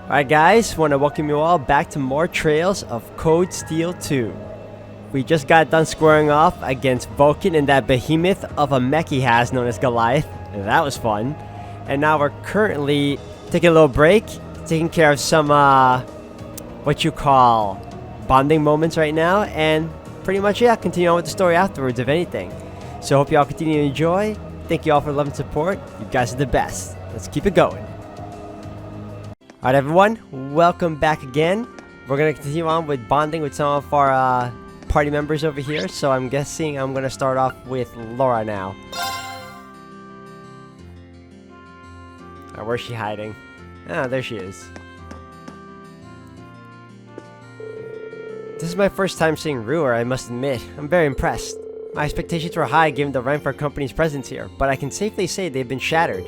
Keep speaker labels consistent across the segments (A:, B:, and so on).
A: Alright guys, want to welcome you all back to more Trails of Code Steel 2. We just got done squaring off against Vulcan and that behemoth of a mech he has known as Goliath. That was fun. And now we're currently taking a little break, taking care of some, what you call bonding moments right now. And pretty much, yeah, continue on with the story afterwards, if anything. So hope you all continue to enjoy. Thank you all for love and support. You guys are the best. Let's keep it going. Alright everyone, welcome back again. We're going to continue on with bonding with some of our party members over here. So I'm guessing I'm going to start off with Laura now. Alright, where's she hiding? Ah, there she is. This is my first time seeing Ruhr, I must admit. I'm very impressed. My expectations were high given the rank for our company's presence here, but I can safely say they've been shattered.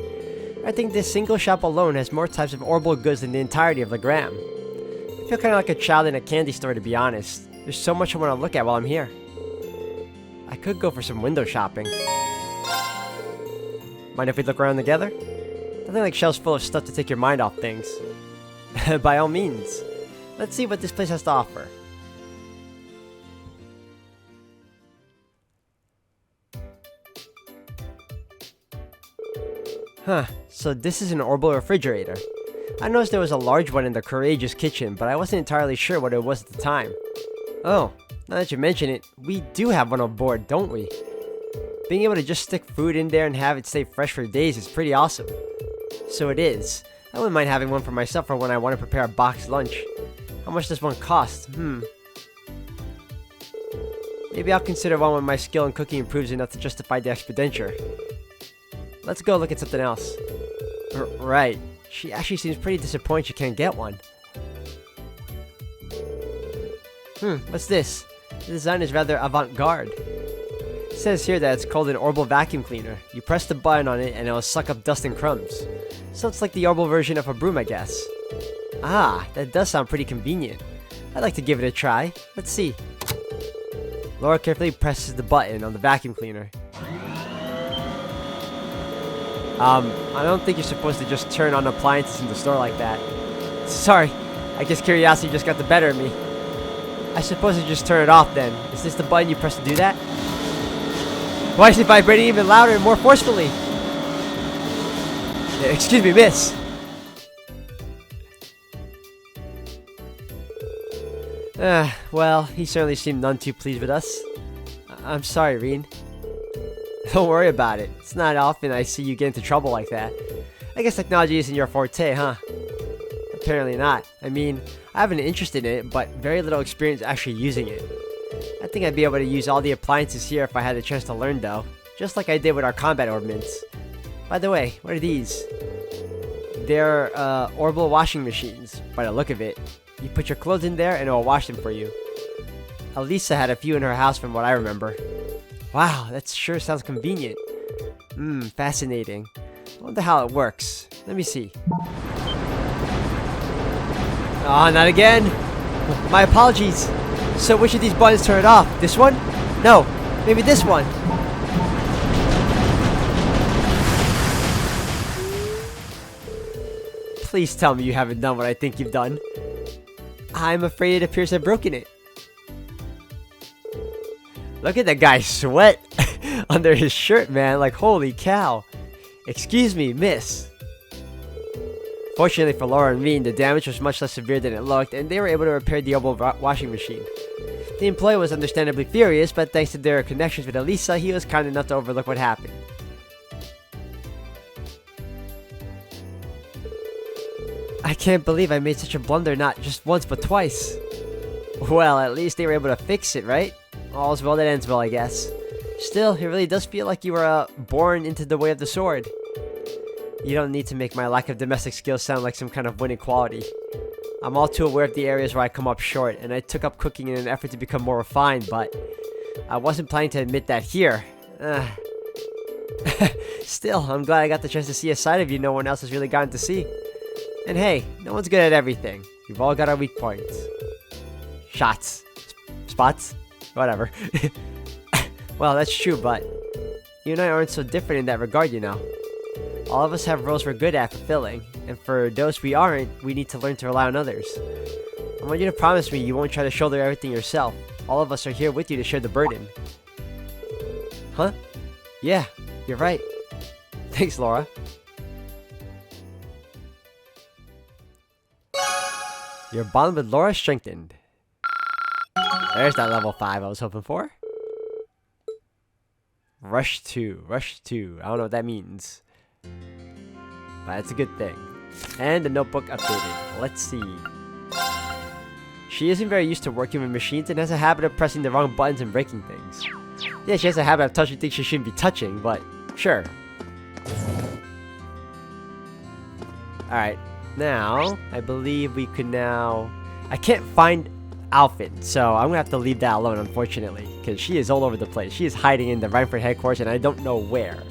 A: I think this single shop alone has more types of orbital goods than the entirety of Legram. I feel kind of like a child in a candy store, to be honest. There's so much I want to look at while I'm here. I could go for some window shopping. Mind if we look around together? Nothing like shelves full of stuff to take your mind off things. By all means. Let's see what this place has to offer. Huh, so this is an orbital refrigerator. I noticed there was a large one in the Courageous kitchen, but I wasn't entirely sure what it was at the time. Oh, now that you mention it, we do have one on board, don't we? Being able to just stick food in there and have it stay fresh for days is pretty awesome. So it is. I wouldn't mind having one for myself for when I want to prepare a boxed lunch. How much does one cost? Maybe I'll consider one when my skill in cooking improves enough to justify the expenditure. Let's go look at something else. Right. She actually seems pretty disappointed she can't get one. What's this? The design is rather avant-garde. It says here that it's called an orbital vacuum cleaner. You press the button on it and it'll suck up dust and crumbs. So it's like the orbital version of a broom, I guess. Ah, that does sound pretty convenient. I'd like to give it a try. Let's see. Laura carefully presses the button on the vacuum cleaner. I don't think you're supposed to just turn on appliances in the store like that. Sorry, I guess curiosity just got the better of me. I suppose I just turn it off then. Is this the button you press to do that? Why is it vibrating even louder and more forcefully? Excuse me, miss. Well, he certainly seemed none too pleased with us. I'm sorry, Reen. Don't worry about it. It's not often I see you get into trouble like that. I guess technology isn't your forte, huh? Apparently not. I mean, I have an interest in it, but very little experience actually using it. I think I'd be able to use all the appliances here if I had the chance to learn though. Just like I did with our combat ordnance. By the way, what are these? They're, orbital washing machines, by the look of it. You put your clothes in there and it'll wash them for you. Elisa had a few in her house from what I remember. Wow, that sure sounds convenient. Fascinating. I wonder how it works. Let me see. Oh, not again! My apologies! So which of these buttons turn it off? This one? No, maybe this one. Please tell me you haven't done what I think you've done. I'm afraid it appears I've broken it. Look at that guy sweat under his shirt, man. Like, holy cow. Excuse me, miss. Fortunately for Laura and Reen, the damage was much less severe than it looked, and they were able to repair the orbital washing machine. The employee was understandably furious, but thanks to their connections with Elisa, he was kind enough to overlook what happened. I can't believe I made such a blunder not just once, but twice. Well, at least they were able to fix it, right? All's well that ends well, I guess. Still, it really does feel like you were, born into the way of the sword. You don't need to make my lack of domestic skills sound like some kind of winning quality. I'm all too aware of the areas where I come up short, and I took up cooking in an effort to become more refined, but I wasn't planning to admit that here. Still, I'm glad I got the chance to see a side of you no one else has really gotten to see. And hey, no one's good at everything. We've all got our weak points. Shots. Spots? Whatever. Well, that's true, but you and I aren't so different in that regard, you know. All of us have roles we're good at fulfilling, and for those we aren't, we need to learn to rely on others. I want you to promise me you won't try to shoulder everything yourself. All of us are here with you to share the burden. Huh? Yeah, you're right. Thanks, Laura. Your bond with Laura strengthened. There's that level 5 I was hoping for. Rush 2. Rush 2. I don't know what that means. But it's a good thing. And the notebook updated. Let's see. She isn't very used to working with machines and has a habit of pressing the wrong buttons and breaking things. Yeah, she has a habit of touching things she shouldn't be touching, but sure. Alright, now, I believe we could now... I can't find Alfred, so I'm gonna have to leave that alone, unfortunately, because she is all over the place. She is hiding in the Rhineford headquarters, and I don't know where.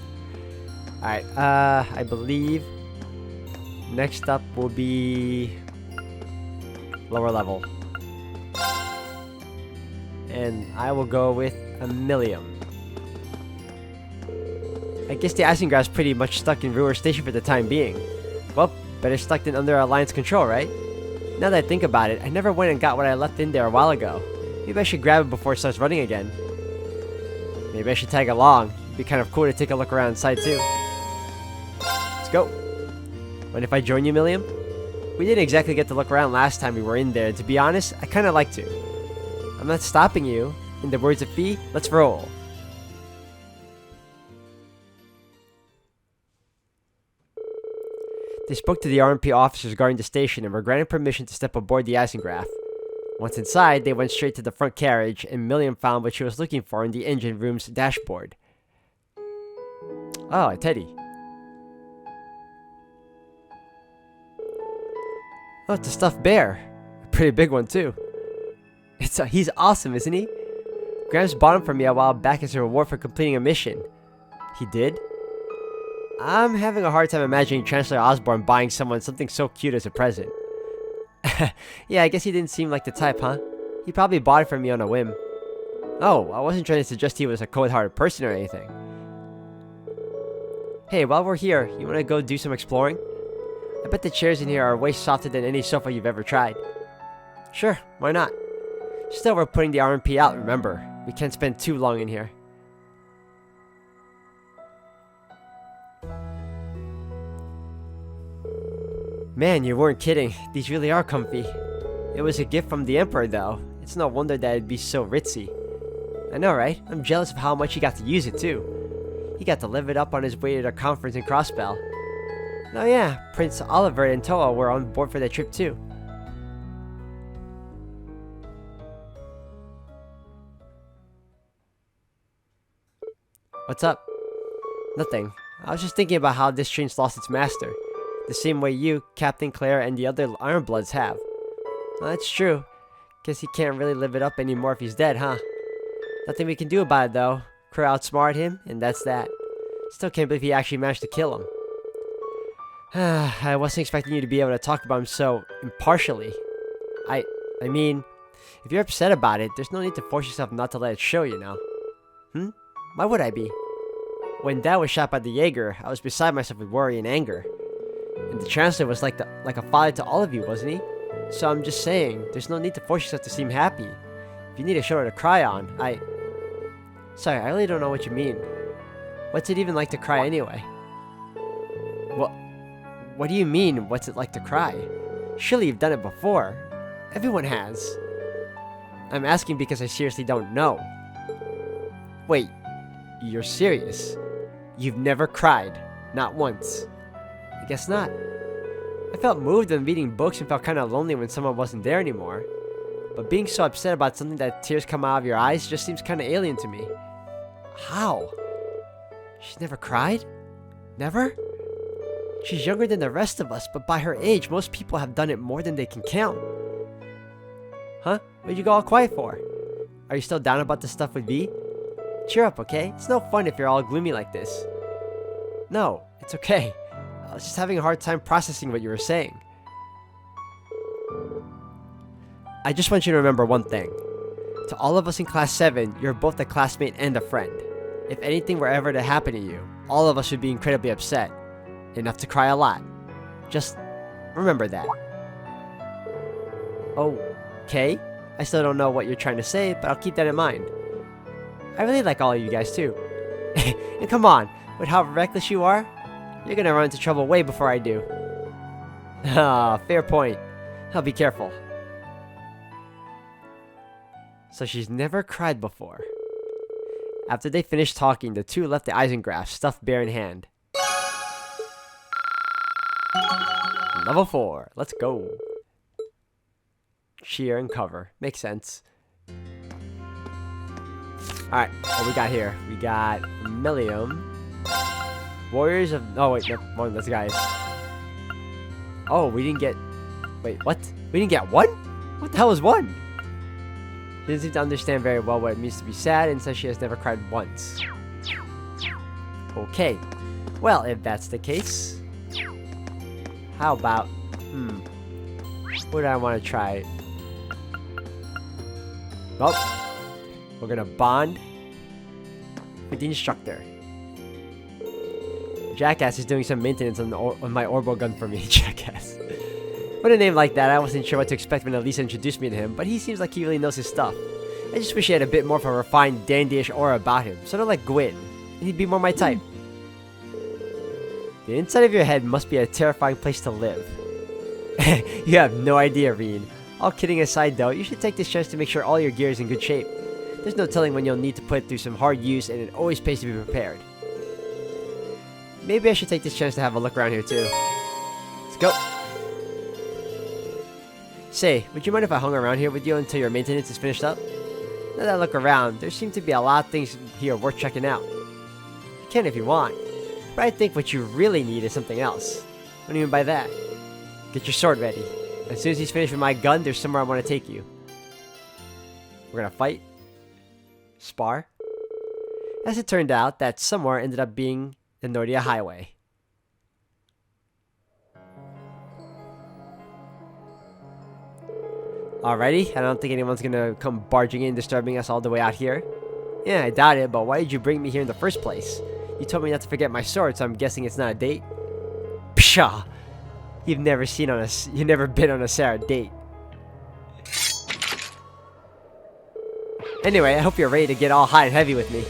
A: Alright, I believe next up will be lower level. And I will go with Emilium. I guess the Isenglass is pretty much stuck in Ruhr Station for the time being. Well, better stuck than under Alliance control, right? Now that I think about it, I never went and got what I left in there a while ago. Maybe I should grab it before it starts running again. Maybe I should tag along. It'd be kind of cool to take a look around inside too. Let's go. What if I join you, Emilium? We didn't exactly get to look around last time we were in there, and to be honest, I kinda like to. I'm not stopping you. In the words of Fee, let's roll. They spoke to the RMP officers guarding the station and were granted permission to step aboard the Isenglass. Once inside, they went straight to the front carriage, and Milliam found what she was looking for in the engine room's dashboard. Oh, a teddy. Oh, it's a stuffed bear. A pretty big one, too. He's awesome, isn't he? Gramps bought him for me a while back as a reward for completing a mission. He did? I'm having a hard time imagining Chancellor Osborne buying someone something so cute as a present. Yeah, I guess he didn't seem like the type, huh? He probably bought it for me on a whim. Oh, I wasn't trying to suggest he was a cold-hearted person or anything. Hey, while we're here, you want to go do some exploring? I bet the chairs in here are way softer than any sofa you've ever tried. Sure, why not? Still, we're putting the RMP out, remember. We can't spend too long in here. Man, you weren't kidding. These really are comfy. It was a gift from the Emperor, though. It's no wonder that it'd be so ritzy. I know, right? I'm jealous of how much he got to use it, too. He got to live it up on his way to the conference in Crossbell. Oh yeah, Prince Oliver and Toa were on board for that trip, too. What's up? Nothing. I was just thinking about how this train's lost its master. The same way you, Captain Claire, and the other Ironbloods have. Well, that's true. Guess he can't really live it up anymore if he's dead, huh? Nothing we can do about it, though. Crew outsmarted him, and that's that. Still can't believe he actually managed to kill him. I wasn't expecting you to be able to talk about him so impartially. I mean, if you're upset about it, there's no need to force yourself not to let it show, you know. Why would I be? When Dad was shot by the Jaeger, I was beside myself with worry and anger. And the Chancellor was like a father to all of you, wasn't he? So I'm just saying, there's no need to force yourself to seem happy. If you need a shoulder to cry on, Sorry, I really don't know what you mean. What's it even like to cry anyway? What do you mean, what's it like to cry? Surely you've done it before. Everyone has. I'm asking because I seriously don't know. Wait, you're serious? You've never cried? Not once? I guess not. I felt moved when reading books and felt kind of lonely when someone wasn't there anymore. But being so upset about something that tears come out of your eyes just seems kind of alien to me. How? She's never cried? Never? She's younger than the rest of us, but by her age, most people have done it more than they can count. Huh? What'd you go all quiet for? Are you still down about the stuff with V? Cheer up, okay? It's no fun if you're all gloomy like this. No, it's okay. I was just having a hard time processing what you were saying. I just want you to remember one thing. To all of us in Class 7, you're both a classmate and a friend. If anything were ever to happen to you, all of us would be incredibly upset. Enough to cry a lot. Just remember that. Okay? I still don't know what you're trying to say, but I'll keep that in mind. I really like all of you guys too. And come on, with how reckless you are, you're gonna run into trouble way before I do. Ah, fair point. I'll be careful. So she's never cried before. After they finished talking, the two left the Eisengraph, stuffed bear in hand. Level 4. Let's go. Cheer and cover. Makes sense. Alright, what we got here? We got Millium. Warriors of... Oh, wait, no, one of those guys. Oh, we didn't get... Wait, what? We didn't get one? What the hell is one? She doesn't seem to understand very well what it means to be sad and says she has never cried once. Okay. Well, if that's the case... How about... What do I want to try? Well, we're gonna bond with the instructor. Jackass is doing some maintenance on my orbital gun for me. Jackass. With a name like that, I wasn't sure what to expect when Elisa introduced me to him, but he seems like he really knows his stuff. I just wish he had a bit more of a refined, dandyish aura about him, sort of like Gwyn, and he'd be more my type. The inside of your head must be a terrifying place to live. You have no idea, Reen. All kidding aside though, you should take this chance to make sure all your gear is in good shape. There's no telling when you'll need to put it through some hard use, and it always pays to be prepared. Maybe I should take this chance to have a look around here too. Let's go. Say, would you mind if I hung around here with you until your maintenance is finished up? Now that I look around, there seem to be a lot of things here worth checking out. You can if you want, but I think what you really need is something else. What do you mean by that? Get your sword ready. As soon as he's finished with my gun, there's somewhere I want to take you. We're gonna fight? Spar? As it turned out, that somewhere ended up being the Nordia Highway. Alrighty, I don't think anyone's gonna come barging in, disturbing us all the way out here. Yeah, I doubt it, but why did you bring me here in the first place? You told me not to forget my sword, so I'm guessing it's not a date? Pshaw! You've never been on a Sarah date. Anyway, I hope you're ready to get all hot and heavy with me,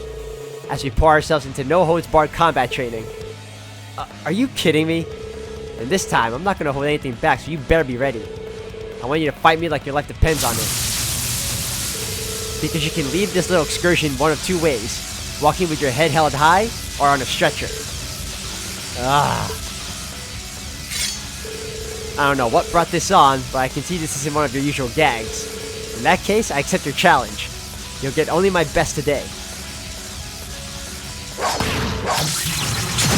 A: as we pour ourselves into no-holds-barred combat training. Are you kidding me? And this time, I'm not gonna hold anything back, so you better be ready. I want you to fight me like your life depends on it. Because you can leave this little excursion one of two ways. Walking with your head held high, or on a stretcher. I don't know what brought this on, but I can see this isn't one of your usual gags. In that case, I accept your challenge. You'll get only my best today.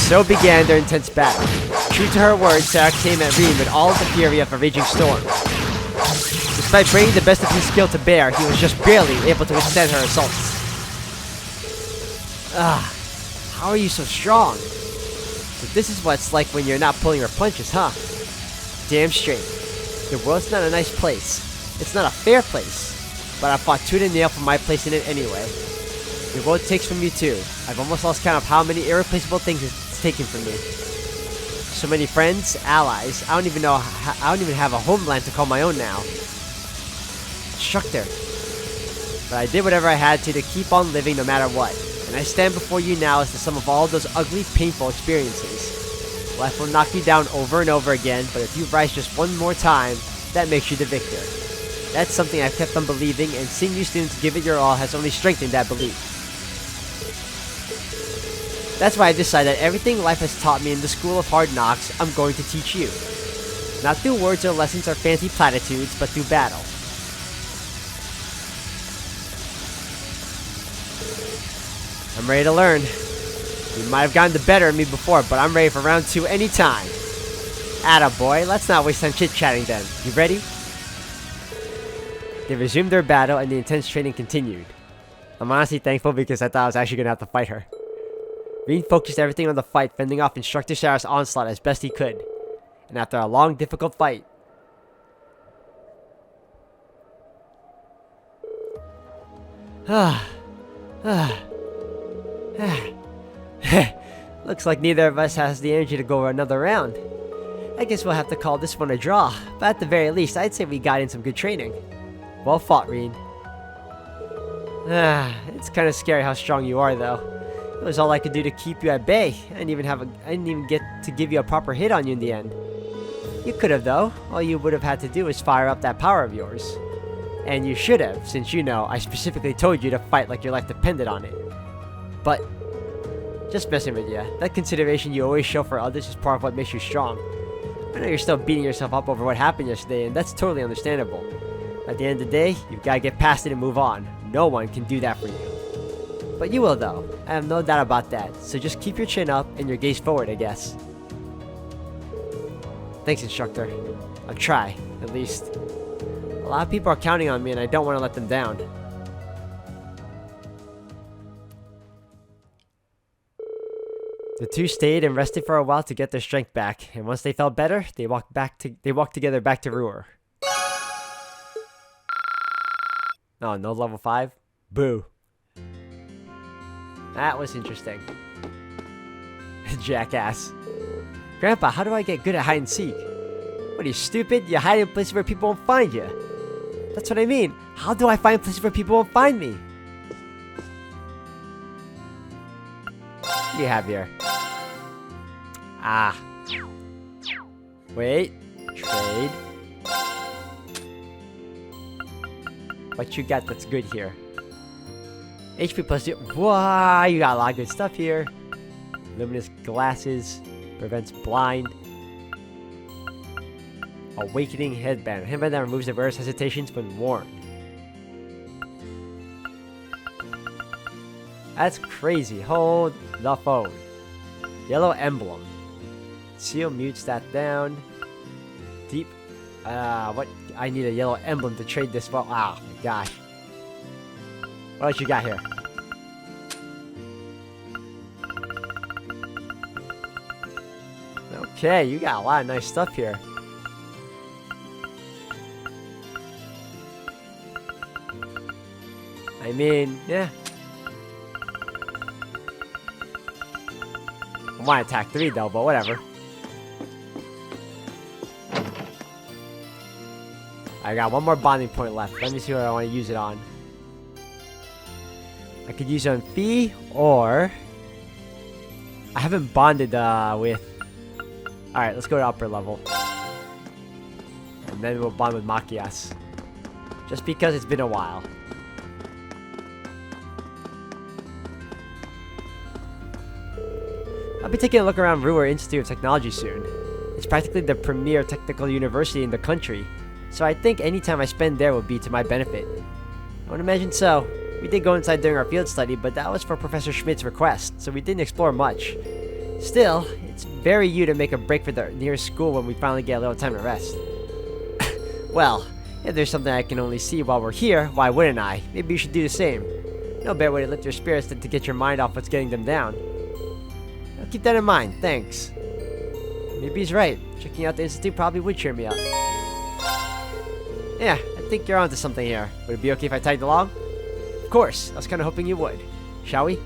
A: So began their intense battle. True to her word, Sarah came at Reen with all of the fury of a raging storm. Despite bringing the best of his skill to bear, he was just barely able to withstand her assaults. How are you so strong? But this is what it's like when you're not pulling her punches, huh? Damn straight. The world's not a nice place. It's not a fair place. But I fought tooth and nail for my place in it anyway. The world takes from you too. I've almost lost count of how many irreplaceable things it's taken from me. So many friends, allies. I don't even have a homeland to call my own now. Instructor. But I did whatever I had to keep on living no matter what. And I stand before you now as the sum of all those ugly, painful experiences. Life will knock you down over and over again, but if you rise just one more time, that makes you the victor. That's something I've kept on believing, and seeing you students give it your all has only strengthened that belief. That's why I decided that everything life has taught me in the School of Hard Knocks, I'm going to teach you. Not through words or lessons or fancy platitudes, but through battle. I'm ready to learn. You might have gotten the better of me before, but I'm ready for round 2 anytime. Attaboy, let's not waste time chit-chatting then. You ready? They resumed their battle, and the intense training continued. I'm honestly thankful because I thought I was actually going to have to fight her. Reen focused everything on the fight, fending off Instructor Sarah's onslaught as best he could. And after a long, difficult fight... Looks like neither of us has the energy to go another round. I guess we'll have to call this one a draw, but at the very least, I'd say we got in some good training. Well fought, Reen. It's kind of scary how strong you are, though. It was all I could do to keep you at bay. I didn't even get to give you a proper hit on you in the end. You could have, though. All you would have had to do was fire up that power of yours. And you should have, since you know I specifically told you to fight like your life depended on it. But, just messing with you. That consideration you always show for others is part of what makes you strong. I know you're still beating yourself up over what happened yesterday, and that's totally understandable. At the end of the day, you've got to get past it and move on. No one can do that for you. But you will, though. I have no doubt about that. So just keep your chin up and your gaze forward, I guess. Thanks, instructor. I'll try, at least. A lot of people are counting on me, and I don't want to let them down. The two stayed and rested for a while to get their strength back, and once they felt better, they walked together back to Ruhr. Oh, no level 5? Boo. That was interesting. Jackass. Grandpa, how do I get good at hide and seek? What are you, stupid? You hide in places where people won't find you. That's what I mean. How do I find places where people won't find me? What do you have here? Ah. Wait. Trade. What you got that's good here? HP plus 0. Wow, you got a lot of good stuff here. Luminous glasses. Prevents blind. Awakening headband. Headband that removes the wearer's hesitations when worn. That's crazy. Hold the phone. Yellow emblem. Seal mutes that down. Deep. What? I need a yellow emblem to trade this phone. Oh my gosh. What else you got here? Okay, you got a lot of nice stuff here. I mean, yeah. I want to attack 3 though, but whatever. I got one more bonding point left. Let me see what I want to use it on. I could use it on Fee, or I haven't bonded with. Alright, let's go to upper level. And then we'll bond with Machias. Just because it's been a while. I'll be taking a look around Ruhr Institute of Technology soon. It's practically the premier technical university in the country, so I think any time I spend there will be to my benefit. I would imagine so. We did go inside during our field study, but that was for Professor Schmidt's request, so we didn't explore much. Still, it's very you to make a break for the nearest school when we finally get a little time to rest. Well, if there's something I can only see while we're here, why wouldn't I? Maybe you should do the same. No better way to lift your spirits than to get your mind off what's getting them down. I'll keep that in mind, thanks. Maybe he's right. Checking out the institute probably would cheer me up. Yeah, I think you're onto something here. Would it be okay if I tagged along? Of course, I was kind of hoping you would. Shall we?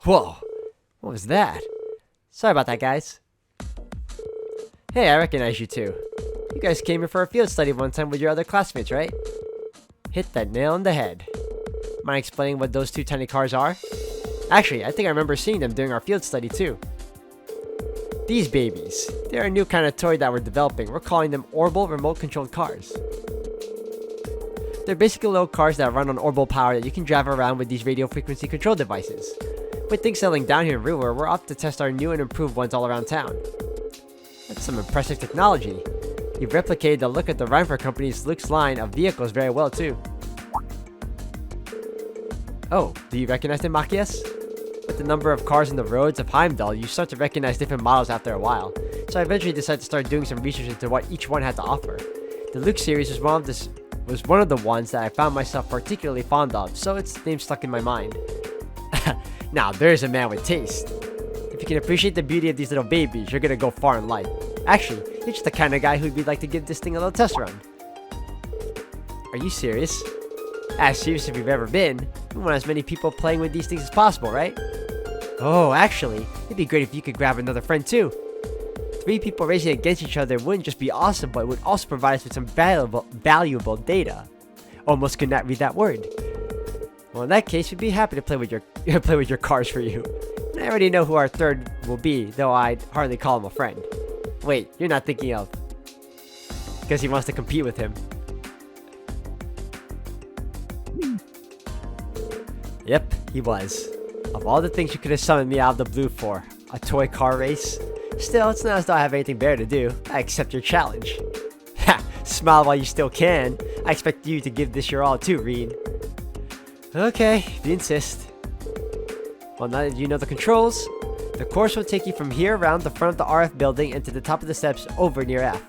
A: Whoa, what was that? Sorry about that, guys. Hey, I recognize you two. You guys came here for a field study one time with your other classmates, right? Hit that nail on the head. Mind explaining what those two tiny cars are? Actually, I think I remember seeing them during our field study too. These babies. They're a new kind of toy that we're developing. We're calling them Orbital remote-controlled cars. They're basically little cars that run on orbital power that you can drive around with these radio frequency control devices. With things settling down here in Ruhr, we're off to test our new and improved ones all around town. That's some impressive technology. You've replicated the look of the Reinfer Company's Luke's line of vehicles very well too. Oh, do you recognize them, Machias? With the number of cars on the roads of Heimdall, you start to recognize different models after a while. So I eventually decided to start doing some research into what each one had to offer. The Luke series was one of the ones that I found myself particularly fond of, so its name stuck in my mind. Now, there's a man with taste. If you can appreciate the beauty of these little babies, you're gonna go far in life. Actually, you're just the kind of guy who'd be like to give this thing a little test run. Are you serious? As serious as we've ever been, we want as many people playing with these things as possible, right? Oh, actually, it'd be great if you could grab another friend too. 3 people racing against each other wouldn't just be awesome, but it would also provide us with some valuable data. Almost could not read that word. Well, in that case, we'd be happy to play with your cars for you. And I already know who our third will be, though I'd hardly call him a friend. Wait, you're not thinking of... Because he wants to compete with him. Yep, he was. Of all the things you could have summoned me out of the blue for, a toy car race? Still, it's not as though I have anything better to do. I accept your challenge. Ha! Smile while you still can. I expect you to give this your all too, Reed. Okay, if you insist. Well, now that you know the controls, the course will take you from here around the front of the RF building and to the top of the steps over near F.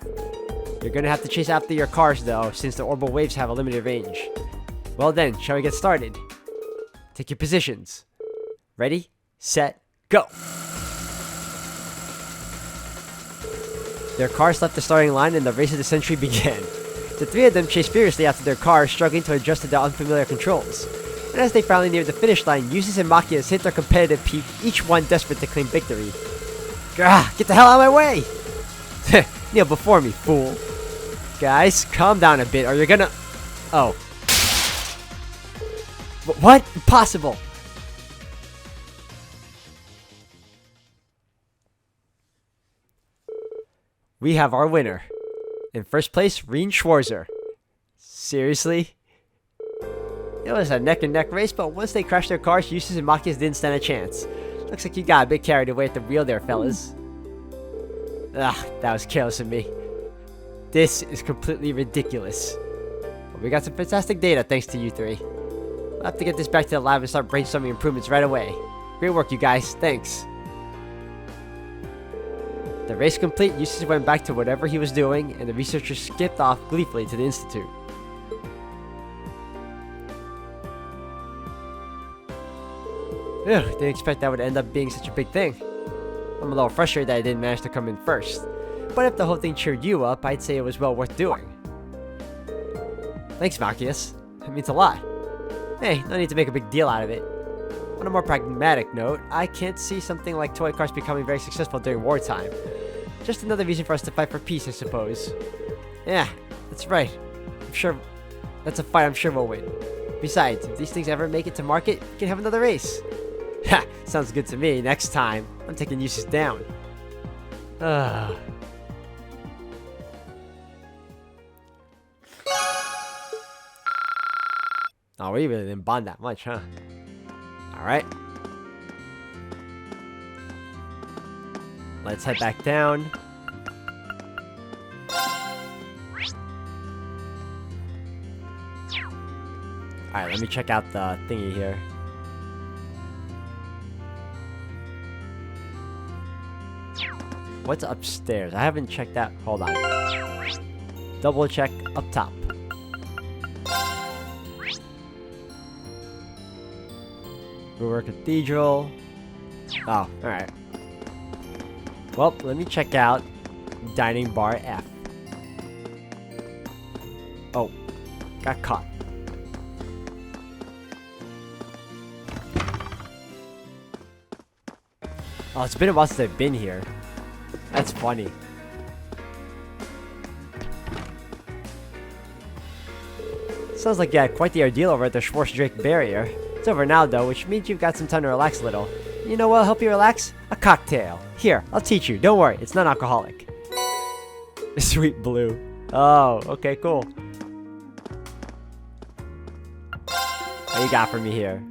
A: You're gonna have to chase after your cars though, since the orbital waves have a limited range. Well then, shall we get started? Take your positions. Ready, set, go! Their cars left the starting line and the race of the century began. The 3 of them chased furiously after their cars, struggling to adjust to the unfamiliar controls. And as they finally neared the finish line, Eustace and Machias hit their competitive peak, each one desperate to claim victory. Gah! Get the hell out of my way! Kneel before me, fool. Guys, calm down a bit or you're gonna... Oh. What? Impossible! We have our winner. In first place, Reen Schwarzer. Seriously? It was a neck-and-neck race, but once they crashed their cars, Eustace and Machias didn't stand a chance. Looks like you got a bit carried away at the wheel there, fellas. That was careless of me. This is completely ridiculous. But we got some fantastic data thanks to you 3. We'll have to get this back to the lab and start brainstorming improvements right away. Great work, you guys. Thanks. The race complete, Eustace went back to whatever he was doing, and the researchers skipped off gleefully to the institute. Ugh, didn't expect that would end up being such a big thing. I'm a little frustrated that I didn't manage to come in first. But if the whole thing cheered you up, I'd say it was well worth doing. Thanks, Machias. That means a lot. Hey, no need to make a big deal out of it. On a more pragmatic note, I can't see something like toy cars becoming very successful during wartime. Just another reason for us to fight for peace, I suppose. Yeah, that's right. I'm sure that's a fight I'm sure we'll win. Besides, if these things ever make it to market, we can have another race. Ha! Sounds good to me. Next time, I'm taking Eustace down. Oh, we really didn't bond that much, huh? Alright. Let's head back down. Alright, let me check out the thingy here. What's upstairs? I haven't checked that. Hold on. Double check up top. Brewer Cathedral. Oh, alright. Well, let me check out Dining Bar F. Oh, got caught. Oh, it's been a while since I've been here. That's funny. Sounds like you had quite the ordeal over at the Schwarz-Drake barrier. It's over now though, which means you've got some time to relax a little. You know what'll help you relax? A cocktail. Here, I'll teach you. Don't worry, it's non-alcoholic. Sweet Blue. Oh, okay, cool. What you got for me here?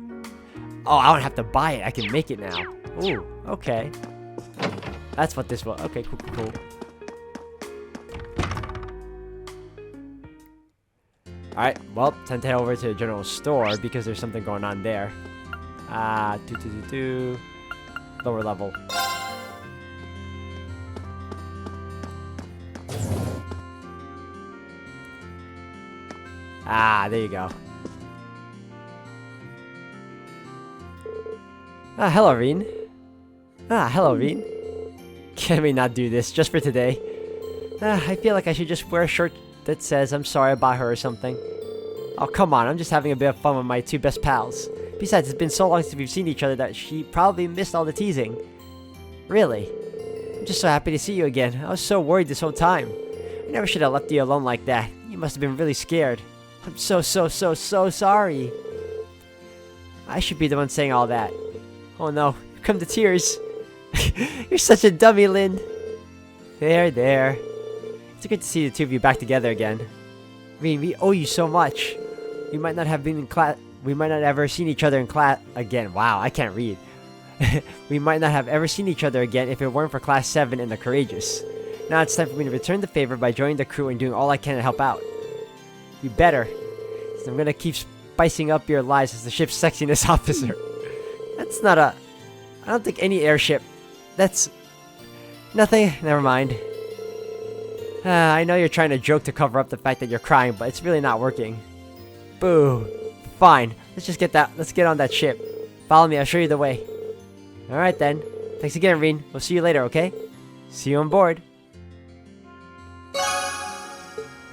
A: Oh, I don't have to buy it. I can make it now. Ooh, okay. That's what this was. Okay, cool, cool, cool. Alright, well, time to head over to the general store because there's something going on there. Lower level. There you go. Hello, Reen. Hello, Reen. Can we not do this just for today? I feel like I should just wear a shirt that says I'm sorry about her or something. Oh, come on, I'm just having a bit of fun with my two best pals. Besides, it's been so long since we've seen each other that she probably missed all the teasing. Really? I'm just so happy to see you again. I was so worried this whole time. I never should have left you alone like that. You must have been really scared. I'm so sorry. I should be the one saying all that. Oh no, here come the tears. You're such a dummy, Lynn. There. It's good to see the two of you back together again. I mean, we owe you so much. We might not have been in class. We might not have ever seen each other in class again. Wow, I can't read. We might not have ever seen each other again if it weren't for Class 7 and the Courageous. Now it's time for me to return the favor by joining the crew and doing all I can to help out. You better. So I'm gonna keep spicing up your lives as the ship's sexiness officer. That's not a... I don't think any airship... That's... Nothing. Never mind. I know you're trying to joke to cover up the fact that you're crying, but it's really not working. Boo. Fine. Let's get on that ship. Follow me, I'll show you the way. Alright then. Thanks again, Reen. We'll see you later, okay? See you on board.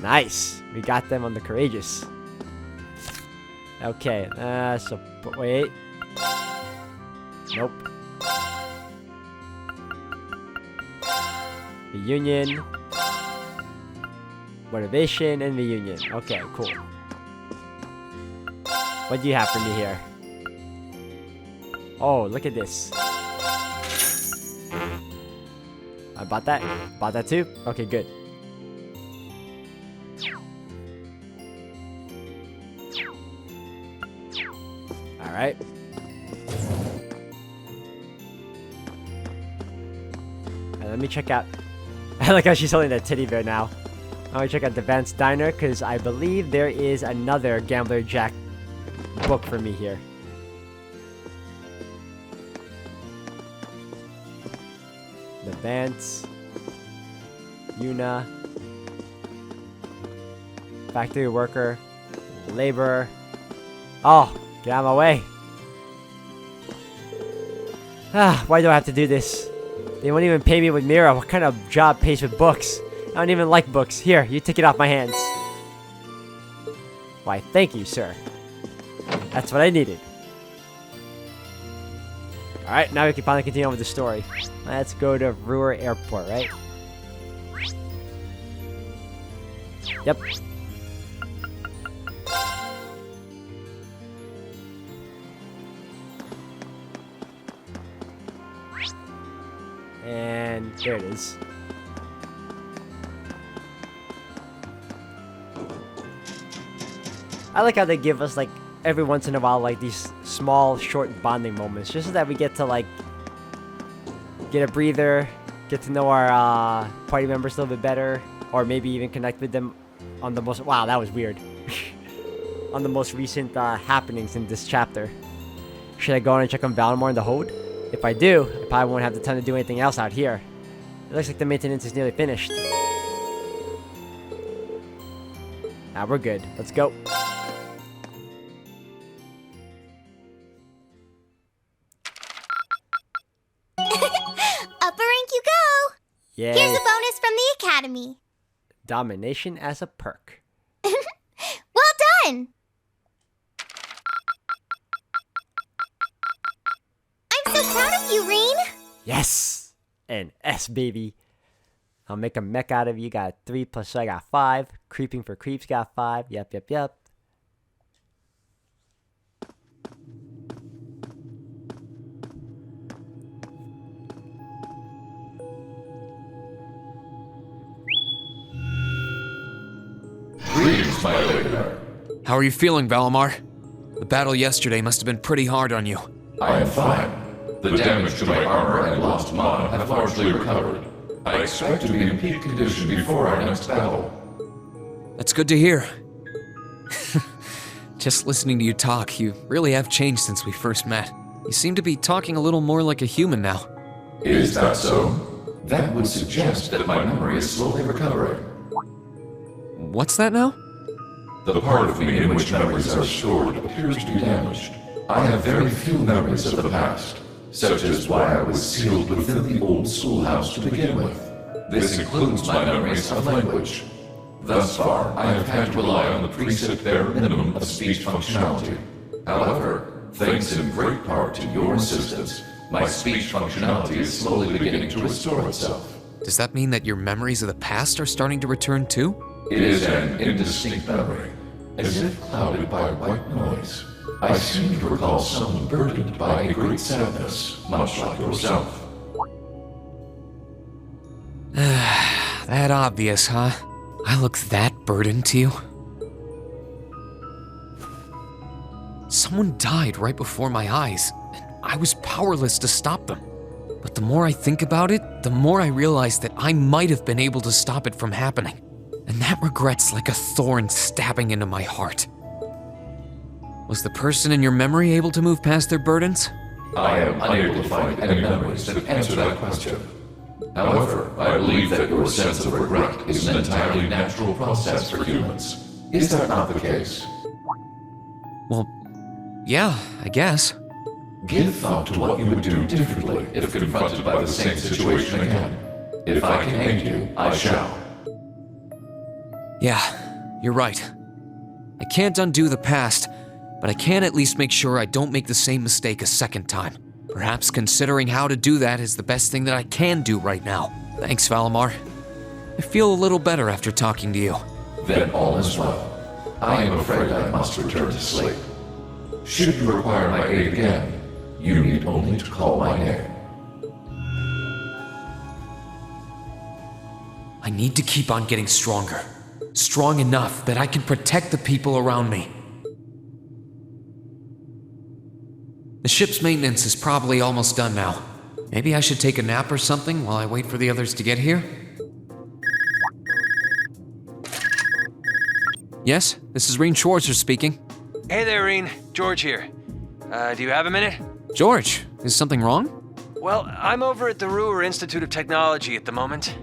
A: Nice. We got them on the Courageous. Okay, so... Wait. Nope. Reunion. Motivation and reunion. Okay, cool. What do you have for me here? Oh, look at this. I bought that. Bought that too? Okay, good. Alright. Let me check out. I like how she's holding that teddy bear now. I want to check out the Vance Diner because I believe there is another Gambler Jack book for me here. The Vance, Yuna, Factory Worker, Laborer. Oh, get out of my way. Why do I have to do this? They won't even pay me with Mira. What kind of job pays with books? I don't even like books. Here, you take it off my hands. Why, thank you, sir. That's what I needed. Alright, now we can finally continue on with the story. Let's go to Ruhr Airport, right? Yep. And there it is. I like how they give us, like, every once in a while, like, these small, short bonding moments. Just so that we get to, like, get a breather, get to know our party members a little bit better. Or maybe even connect with them on the most... Wow, that was weird. On the most recent happenings in this chapter. Should I go on and check on Valimar in the hold? If I do, I probably won't have the time to do anything else out here. It looks like the maintenance is nearly finished. Now we're good. Let's go.
B: Upper rank you go!
A: Yay.
B: Here's a bonus from the academy.
A: Domination as a perk.
B: Well done! I'm so proud of you, Reen!
A: Yes! An S, baby. I'll make a mech out of you. Got 3 plus so I got 5. Creeping for creeps got 5. Yep.
C: Greetings, my lady.
D: How are you feeling, Valimar? The battle yesterday must have been pretty hard on you.
C: I am fine. The damage to my armor and lost mana have largely recovered. I expect to be in peak condition before our next battle.
D: That's good to hear. Just listening to you talk, you really have changed since we first met. You seem to be talking a little more like a human now.
C: Is that so? That would suggest that my memory is slowly recovering.
D: What's that now?
C: The part of me in which memories are stored appears to be damaged. I have very few memories of the past, such as why I was sealed within the old schoolhouse to begin with. This includes my memories of language. Thus far, I have had to rely on the preset bare minimum of speech functionality. However, thanks in great part to your assistance, my speech functionality is slowly beginning to restore itself.
D: Does that mean that your memories of the past are starting to return too?
C: It is an indistinct memory, as if clouded by white noise. I seem to recall someone burdened by a great sadness, much like yourself.
D: That obvious, huh? I look that burdened to you? Someone died right before my eyes, and I was powerless to stop them. But the more I think about it, the more I realize that I might have been able to stop it from happening. And that regret's like a thorn stabbing into my heart. Was the person in your memory able to move past their burdens?
C: I am unable to find any memories that answer that question. However, I believe that your sense of regret is an entirely natural process for humans. Is that not the case?
D: Well, yeah, I guess.
C: Give thought to what you would do differently if confronted by the same situation again. If I can aid you, I shall.
D: Yeah, you're right. I can't undo the past, but I can at least make sure I don't make the same mistake a second time. Perhaps considering how to do that is the best thing that I can do right now. Thanks, Valimar. I feel a little better after talking to you.
C: Then all is well. I am afraid I must return to sleep. Should you require my aid again, you need only to call my name.
D: I need to keep on getting stronger. Strong enough that I can protect the people around me. The ship's maintenance is probably almost done now. Maybe I should take a nap or something while I wait for the others to get here? Yes, this is Reen Schwarzer speaking.
E: Hey there, Reen. George here. Do you have a minute?
D: George, is something wrong?
E: Well, I'm over at the Ruhr Institute of Technology at the moment.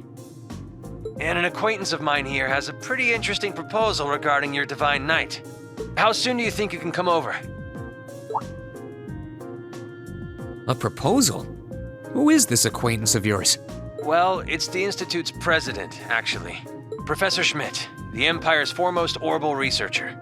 E: And an acquaintance of mine here has a pretty interesting proposal regarding your Divine Knight. How soon do you think you can come over?
D: A proposal? Who is this acquaintance of yours?
E: Well, it's the Institute's president, actually. Professor Schmidt, the Empire's foremost orbital researcher.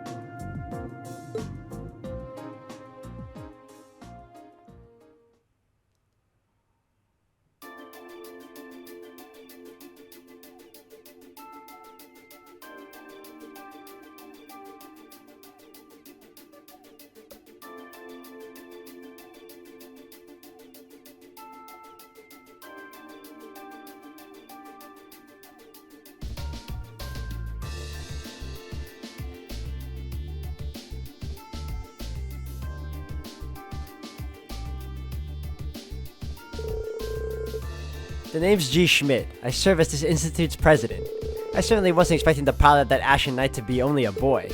A: The name's G. Schmidt. I serve as this institute's president. I certainly wasn't expecting the pilot of that Ashen Knight to be only a boy.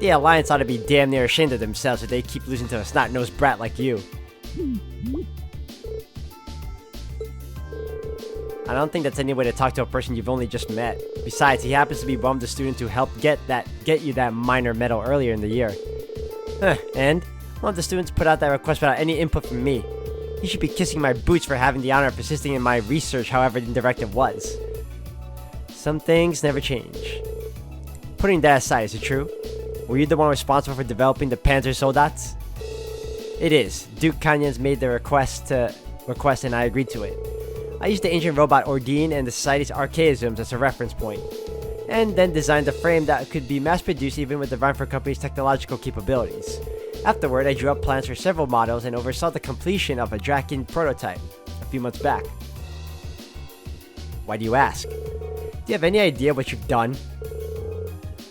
A: The Alliance ought to be damn near ashamed of themselves if they keep losing to a snot-nosed brat like you. I don't think that's any way to talk to a person you've only just met. Besides, he happens to be one of the students who helped get you that minor medal earlier in the year. And one of the students put out that request without any input from me. He should be kissing my boots for having the honor of persisting in my research, however indirect it was. Some things never change. Putting that aside, is it true? Were you the one responsible for developing the Panzer Soldats? It is. Duke Kanyans made the request and I agreed to it. I used the ancient robot Ordine and the Society's archaisms as a reference point, and then designed a frame that could be mass-produced even with the Reinford Company's technological capabilities. Afterward, I drew up plans for several models and oversaw the completion of a Draken prototype a few months back. Why do you ask? Do you have any idea what you've done?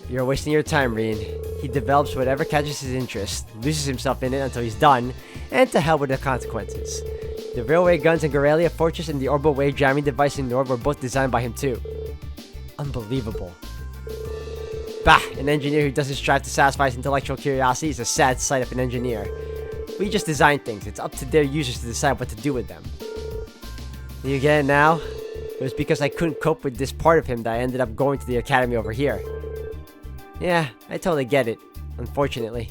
A: You're wasting your time, Reen. He develops whatever catches his interest, loses himself in it until he's done, and to hell with the consequences. The railway guns in Gorelia Fortress and the orbital wave jamming device in Nord were both designed by him too. Unbelievable. Bah, an engineer who doesn't strive to satisfy his intellectual curiosity is a sad sight of an engineer. We just design things. It's up to their users to decide what to do with them. You get it now? It was because I couldn't cope with this part of him that I ended up going to the academy over here. Yeah, I totally get it, unfortunately.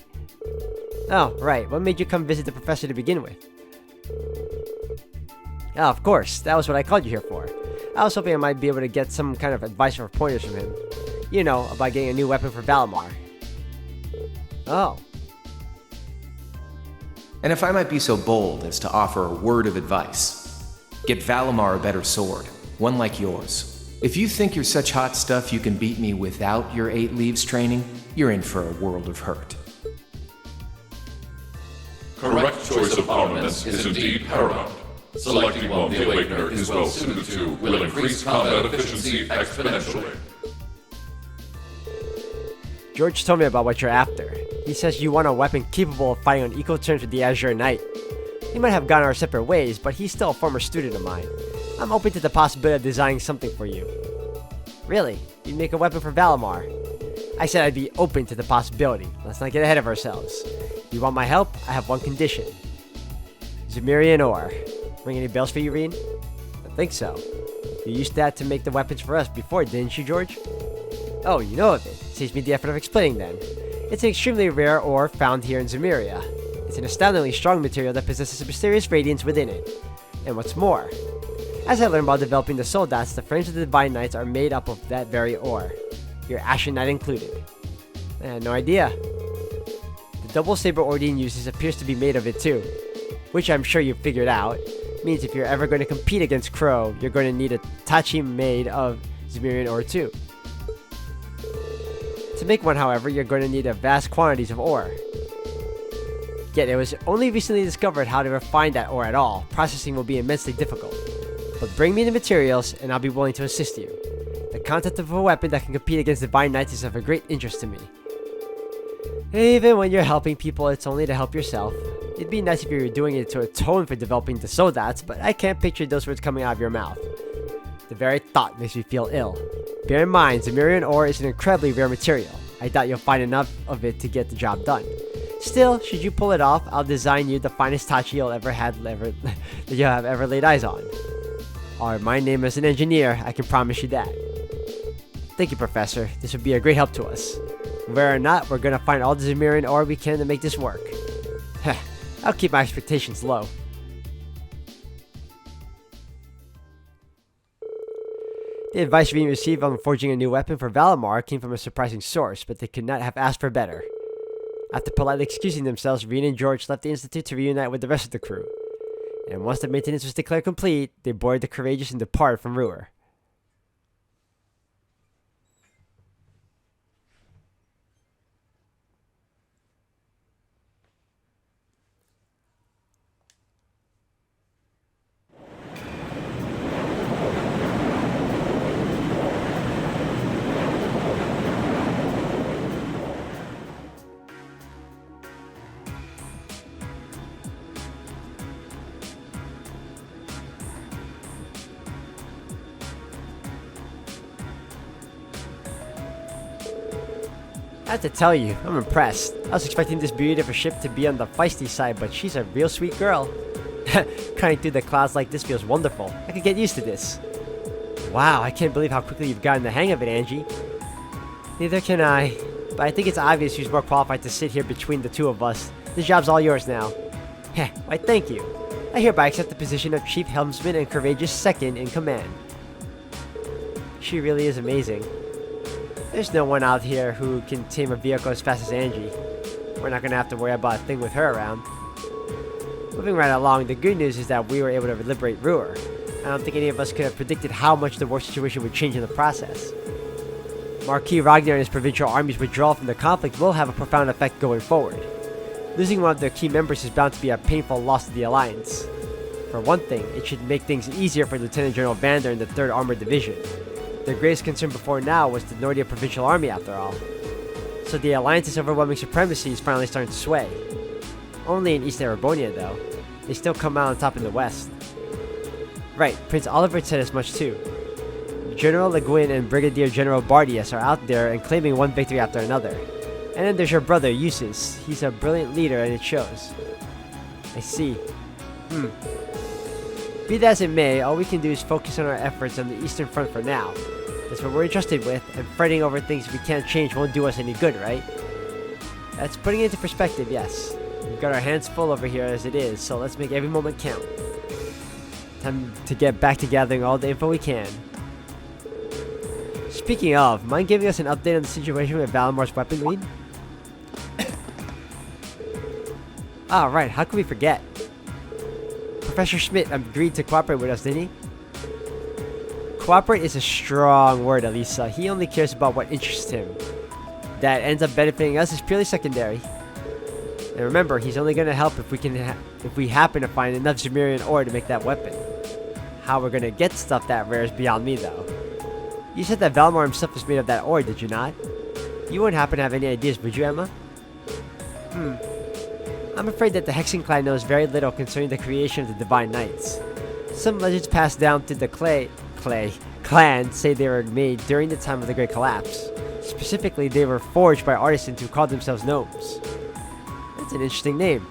A: Oh, right. What made you come visit the professor to begin with? Oh, of course. That was what I called you here for. I was hoping I might be able to get some kind of advice or pointers from him. You know, about getting a new weapon for Valimar. Oh.
F: And if I might be so bold as to offer a word of advice, get Valimar a better sword, one like yours. If you think you're such hot stuff you can beat me without your 8 leaves training, you're in for a world of hurt.
C: Correct choice of armaments is indeed paramount. Selecting one the Awakener is well suited to will increase combat efficiency exponentially.
A: George told me about what you're after. He says you want a weapon capable of fighting on equal terms with the Azure Knight. We might have gone our separate ways, but he's still a former student of mine. I'm open to the possibility of designing something for you. Really? You'd make a weapon for Valimar? I said I'd be open to the possibility. Let's not get ahead of ourselves. You want my help? I have one condition. Zemirian ore. Ring any bells for you, Reen? I think so. You used that to make the weapons for us before, didn't you, George? Oh, you know of it. Saves me the effort of explaining then. It's an extremely rare ore found here in Zemuria. It's an astoundingly strong material that possesses a mysterious radiance within it. And what's more, as I learned while developing the soul dots, the frames of the Divine Knights are made up of that very ore. Your Ashen Knight included. I had no idea. The double saber Ordine uses appears to be made of it too. Which I'm sure you figured out. Means if you're ever going to compete against Crow, you're going to need a Tachi made of Zemirian ore too. To make one, however, you're going to need vast quantities of ore. Yet it was only recently discovered how to refine that ore at all. Processing will be immensely difficult. But bring me the materials and I'll be willing to assist you. The concept of a weapon that can compete against Divine Knights is of a great interest to me. Even when you're helping people, it's only to help yourself. It'd be nice if you were doing it to atone for developing the Sodats, but I can't picture those words coming out of your mouth. The very thought makes me feel ill. Bear in mind, Zemirian ore is an incredibly rare material. I doubt you'll find enough of it to get the job done. Still, should you pull it off, I'll design you the finest Tachi you'll that you'll have ever laid eyes on. Or my name as an engineer, I can promise you that. Thank you, Professor. This would be a great help to us. Whether or not, we're gonna find all the Zemirian ore we can to make this work. Heh, I'll keep my expectations low. The advice being received on forging a new weapon for Valimar came from a surprising source, but they could not have asked for better. After politely excusing themselves, Reen and George left the Institute to reunite with the rest of the crew. And once the maintenance was declared complete, they boarded the Courageous and departed from Ruhr. I have to tell you, I'm impressed. I was expecting this beauty of a ship to be on the feisty side, but she's a real sweet girl. Cutting through the clouds like this feels wonderful. I could get used to this. Wow, I can't believe how quickly you've gotten the hang of it, Angie. Neither can I, but I think it's obvious who's more qualified to sit here between the two of us. This job's all yours now. Heh, why thank you. I hereby accept the position of Chief Helmsman and Courageous Second in command. She really is amazing. There's no one out here who can tame a vehicle as fast as Angie. We're not gonna have to worry about a thing with her around. Moving right along, the good news is that we were able to liberate Ruhr. I don't think any of us could have predicted how much the war situation would change in the process. Marquis Ragnar and his provincial army's withdrawal from the conflict will have a profound effect going forward. Losing one of their key members is bound to be a painful loss to the Alliance. For one thing, it should make things easier for Lieutenant General Vander and the 3rd Armored Division. Their greatest concern before now was the Nordia Provincial Army after all. So the Alliance's overwhelming supremacy is finally starting to sway. Only in East Erebonia though. They still come out on top in the West. Right, Prince Oliver said as much too. General Le Guin and Brigadier General Bardius are out there and claiming one victory after another. And then there's your brother, Eustace. He's a brilliant leader and it shows. I see. Be that as it may, all we can do is focus on our efforts on the Eastern Front for now. That's what we're entrusted with, and fretting over things we can't change won't do us any good, right? That's putting it into perspective, yes. We've got our hands full over here as it is, so let's make every moment count. Time to get back to gathering all the info we can. Speaking of, mind giving us an update on the situation with Valamar's weapon, Reed? Ah, right, how could we forget? Professor Schmidt agreed to cooperate with us, didn't he? Cooperate is a strong word, Elisa. He only cares about what interests him. That ends up benefiting us is purely secondary. And remember, he's only gonna help if we happen to find enough Zemirian ore to make that weapon. How we're gonna get stuff that rare is beyond me, though. You said that Valamar himself was made of that ore, did you not? You wouldn't happen to have any ideas, would you, Emma? I'm afraid that the Hexen clan knows very little concerning the creation of the Divine Knights. Some legends passed down to the Clay clan say they were made during the time of the Great Collapse. Specifically, they were forged by artisans who called themselves gnomes. That's an interesting name.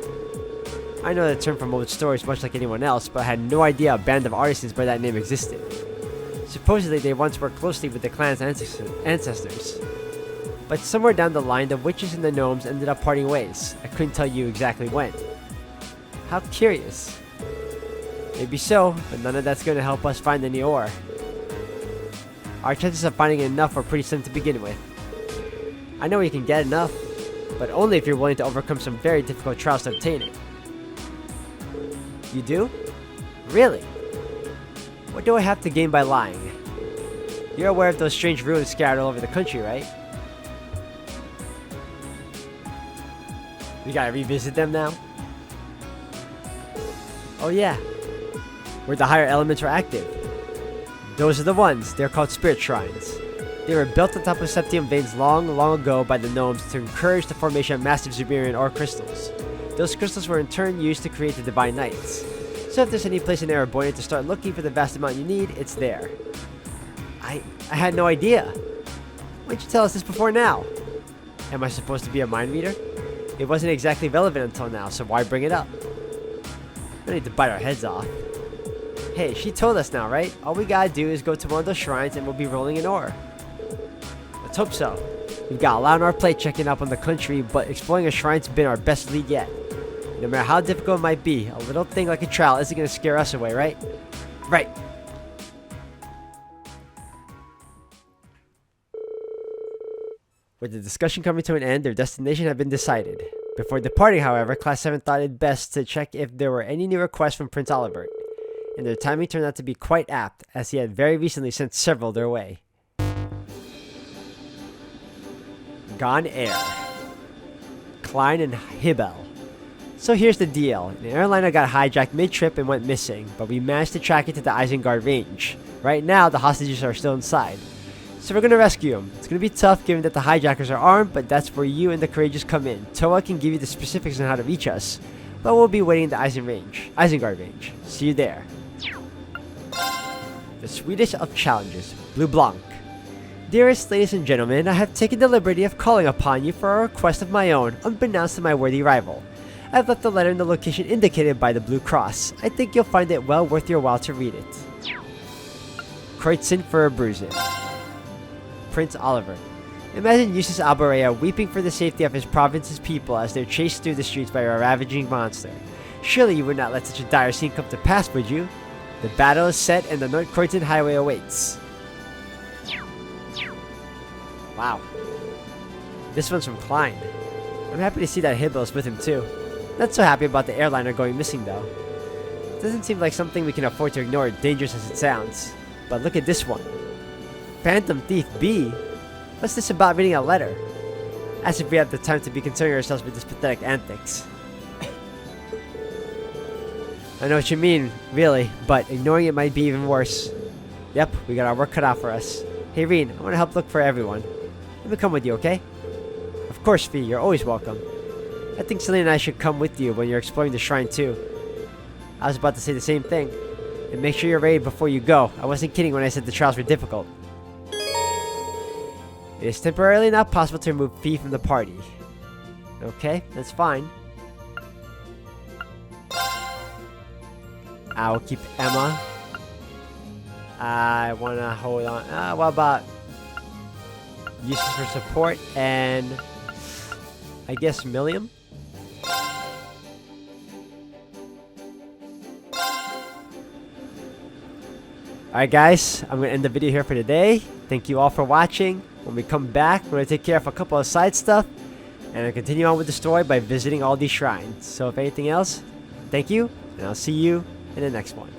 A: I know the term from old stories much like anyone else, but I had no idea a band of artisans by that name existed. Supposedly, they once worked closely with the clan's ancestors. But somewhere down the line, the witches and the gnomes ended up parting ways. I couldn't tell you exactly when. How curious. Maybe so, but none of that's going to help us find any ore. Our chances of finding enough are pretty slim to begin with. I know you can get enough, but only if you're willing to overcome some very difficult trials to obtain it. You do? Really? What do I have to gain by lying? You're aware of those strange ruins scattered all over the country, right? We gotta revisit them now? Oh yeah. Where the higher elements are active. Those are the ones. They're called spirit shrines. They were built on top of septium veins long ago by the gnomes to encourage the formation of massive Zemirian ore crystals. Those crystals were in turn used to create the Divine Knights. So if there's any place in Ereborian to start looking for the vast amount you need, it's there. I had no idea. Why didn't you tell us this before now? Am I supposed to be a mind reader? It wasn't exactly relevant until now, so why bring it up? We don't need to bite our heads off. Hey, she told us now, right? All we gotta do is go to one of those shrines and we'll be rolling in ore. Let's hope so. We've got a lot on our plate checking up on the country, but exploring a shrine's been our best lead yet. No matter how difficult it might be, a little thing like a trial isn't gonna scare us away, right? Right. With the discussion coming to an end, their destination had been decided. Before departing, however, Class 7 thought it best to check if there were any new requests from Prince Olivert. And their timing turned out to be quite apt, as he had very recently sent several their way. Gone Air. Klein and Hibel. So here's the deal. An airliner got hijacked mid-trip and went missing, but we managed to track it to the Isengard range. Right now, the hostages are still inside. So we're gonna rescue them. It's gonna be tough given that the hijackers are armed, but that's where you and the courageous come in. Toa can give you the specifics on how to reach us, but we'll be waiting in the Isengard range. See you there. The sweetest of challenges, Blue Blanc. Dearest ladies and gentlemen, I have taken the liberty of calling upon you for a request of my own, unbeknownst to my worthy rival. I've left the letter in the location indicated by the Blue Cross. I think you'll find it well worth your while to read it. Kreutzen for a bruising. Prince Oliver. Imagine Eustace Alborea weeping for the safety of his province's people as they're chased through the streets by a ravaging monster. Surely you would not let such a dire scene come to pass, would you? The battle is set and the North Kreutzen highway awaits. Wow. This one's from Klein. I'm happy to see that Hibel's with him too. Not so happy about the airliner going missing though. It doesn't seem like something we can afford to ignore, dangerous as it sounds. But look at this one. Phantom Thief B? What's this about reading a letter? As if we have the time to be concerning ourselves with these pathetic antics. I know what you mean, really, but ignoring it might be even worse. Yep, we got our work cut out for us. Hey Reen, I want to help look for everyone. Let me come with you, okay? Of course, Fee, you're always welcome. I think Celine and I should come with you when you're exploring the shrine too. I was about to say the same thing. And make sure you're ready before you go. I wasn't kidding when I said the trials were difficult. It is temporarily not possible to remove Fee from the party. Okay, that's fine. I'll keep Emma. I wanna hold on. What about Eustace for support and I guess Milliam? Alright guys, I'm gonna end the video here for today. Thank you all for watching. When we come back, we're going to take care of a couple of side stuff, and I'll continue on with the story by visiting all these shrines. So if anything else, thank you, and I'll see you in the next one.